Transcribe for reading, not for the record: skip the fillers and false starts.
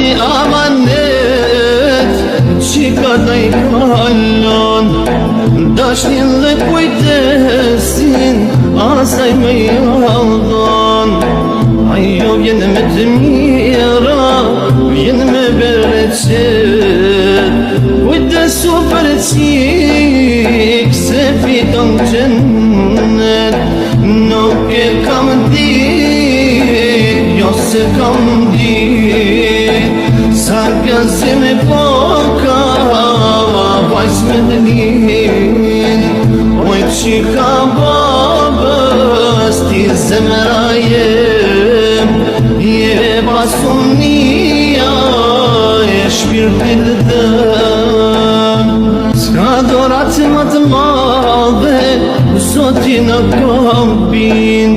një amanet që ka da I kalon, dashnin dhe kujtesin asaj me I aldon. Ajo vjen me të mira, vjen me bereqet, kujtesu për qik se fiton gjennet. Nuk e kam dit, jo se kam dit, sa gazim e poka vajs me dënin. Oj qika babës ti zemra jem, je pasunia e shpirtit dëm. S'ka dorat më të madhe, Zoti në kam bin,